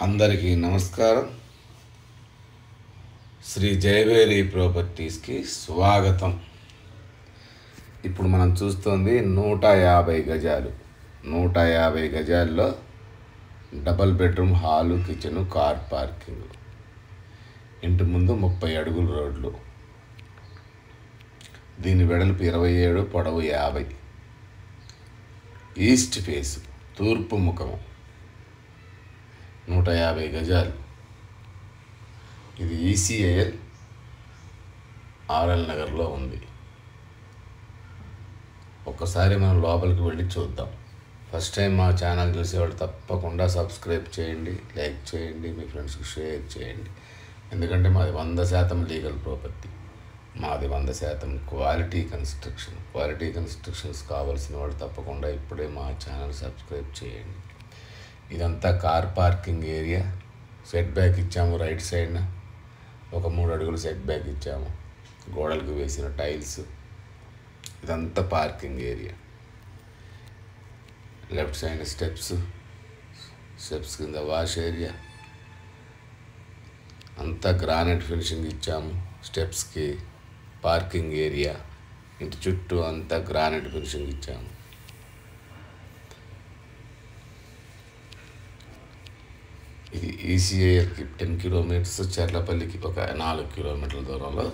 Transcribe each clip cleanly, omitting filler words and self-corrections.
అందరికీ నమస్కారం. శ్రీ జయవేరి ప్రాపర్టీస్కి స్వాగతం. ఇప్పుడు మనం చూస్తుంది 150 గజాలు. 150 గజాల్లో double bedroom, hall, kitchen, car parking. ఇంటి ముందు 30 అడుగుల రోడ్లు. దీని వెడల్పు 27, పొడవు 50. ఈస్ట్ ఫేస్, తూర్పు ముఖము. 150 గజాలు. ఇది ఈసీఐఎల్ ఆర్ఎల్ నగర్లో ఉంది. ఒక్కసారి మనం లోపలికి వెళ్ళి చూద్దాం. ఫస్ట్ టైం మా ఛానల్ చూసేవాళ్ళు తప్పకుండా సబ్స్క్రైబ్ చేయండి, లైక్ చేయండి, మీ ఫ్రెండ్స్కి షేర్ చేయండి. ఎందుకంటే మాది 100% లీగల్ ప్రాపర్టీ. మాది 100% క్వాలిటీ కన్స్ట్రక్షన్. క్వాలిటీ కన్స్ట్రక్షన్స్ కావాల్సిన వాళ్ళు తప్పకుండా ఇప్పుడే మా ఛానల్ సబ్స్క్రైబ్ చేయండి. ఇదంతా car parking area. Set back ఇచ్చాము. రైట్ సైడ్న ఒక 3 అడుగులు సెట్ బ్యాక్ ఇచ్చాము. గోడలకు వేసిన టైల్స్. ఇదంతా parking area. Left side steps కింద వాష్ ఏరియా. అంతా గ్రానైట్ ఫినిషింగ్ ఇచ్చాము. స్టెప్స్కి పార్కింగ్ ఏరియా. ఇంటి చుట్టూ అంతా గ్రానైట్ ఫినిషింగ్ ఇచ్చాము. ఇది ఈసీఐఎల్కి 10 కిలోమీటర్స్, చర్లపల్లికి ఒక 4 కిలోమీటర్ల దూరంలో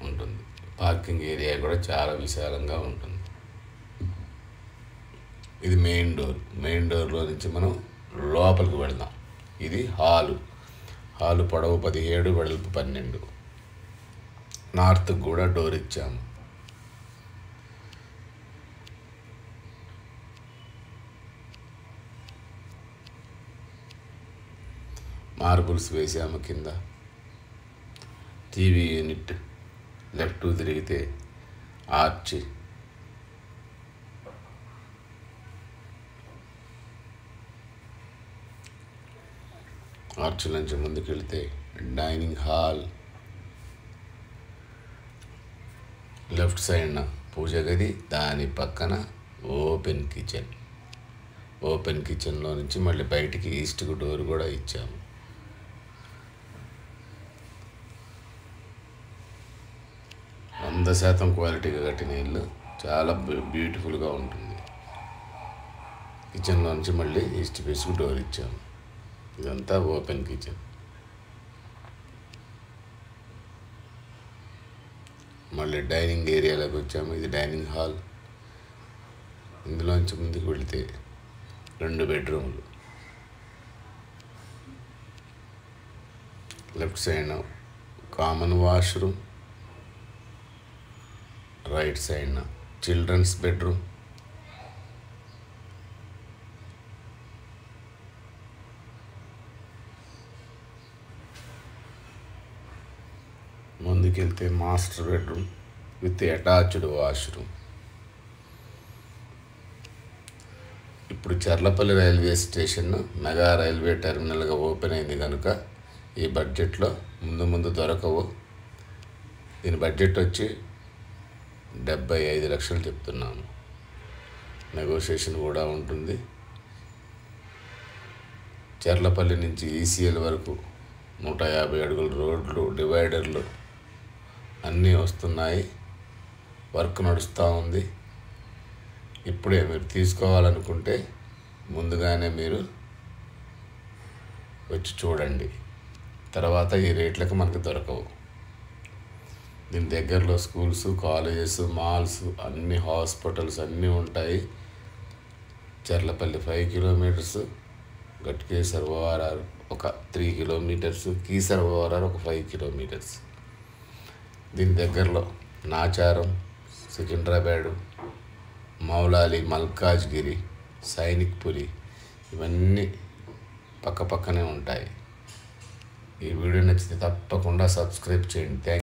ఉంటుంది. పార్కింగ్ ఏరియా కూడా చాలా విశాలంగా ఉంటుంది. ఇది మెయిన్ డోర్. మెయిన్ డోర్లో నుంచి మనం లోపలికి వెళ్దాం. ఇది హాలు పొడవు 17, వెడల్పు 12. నార్త్కి కూడా డోర్ ఇచ్చాము. మార్బుల్స్ వేసాము కింద. TV unit. లెఫ్ట్ తిరిగితే ఆర్చ్. ఆర్చ్ నుంచి ముందుకు వెళితే డైనింగ్ హాల్. లెఫ్ట్ సైడ్న పూజ గది, దాని పక్కన ఓపెన్ కిచెన్. ఓపెన్ కిచెన్లో నుంచి మళ్ళీ బయటికి ఈస్ట్కు డోర్ కూడా ఇచ్చాము. 100% క్వాలిటీగా కట్టిన ఇల్లు. చాలా బ్యూటిఫుల్గా ఉంటుంది. కిచెన్లో నుంచి మళ్ళీ ఈస్ట్ ఫేస్కు డోర్ ఇచ్చాము. ఇదంతా ఓపెన్ కిచెన్. మళ్ళీ డైనింగ్ ఏరియాలోకి వచ్చాము. ఇది డైనింగ్ హాల్. ఇందులోంచి ముందుకు వెళితే 2 బెడ్రూమ్లు. Left side common washroom. Right సైడ్న చిల్డ్రన్స్ బెడ్రూమ్. ముందుకెళ్తే master bedroom with attached washroom. ఇప్పుడు Charlapalli railway station mega railway టెర్మినల్గా ఓపెన్ అయింది కనుక ఈ బడ్జెట్లో ముందు దొరకవు. దీని బడ్జెట్ వచ్చి 75 లక్షలు చెప్తున్నాము. నెగోషియేషన్ కూడా ఉంటుంది. చర్లపల్లి నుంచి ఈసీఎల్ వరకు 150 అడుగుల రోడ్లు, డివైడర్లు అన్నీ వస్తున్నాయి. వర్క్ నడుస్తూ ఉంది. ఇప్పుడే మీరు తీసుకోవాలనుకుంటే ముందుగానే మీరు వచ్చి చూడండి. తర్వాత ఈ రేట్లకు మనకు దొరకవు. దీని దగ్గరలో స్కూల్స్, కాలేజెస్, మాల్స్, అన్ని హాస్పిటల్స్ అన్నీ ఉంటాయి. చర్లపల్లి 5 కిలోమీటర్స్, గట్కేసర్ ఓఆర్ఆర్ ఒక 3 కిలోమీటర్స్, కీసర్ ఓఆర్ఆర్ ఒక 5 కిలోమీటర్స్. దీని దగ్గరలో నాచారం, సికింద్రాబాద్, మౌలాలి, మల్కాజ్గిరి, సైనిక్పురి ఇవన్నీ పక్కనే ఉంటాయి. ఈ వీడియో నచ్చితే తప్పకుండా సబ్స్క్రైబ్ చేయండి.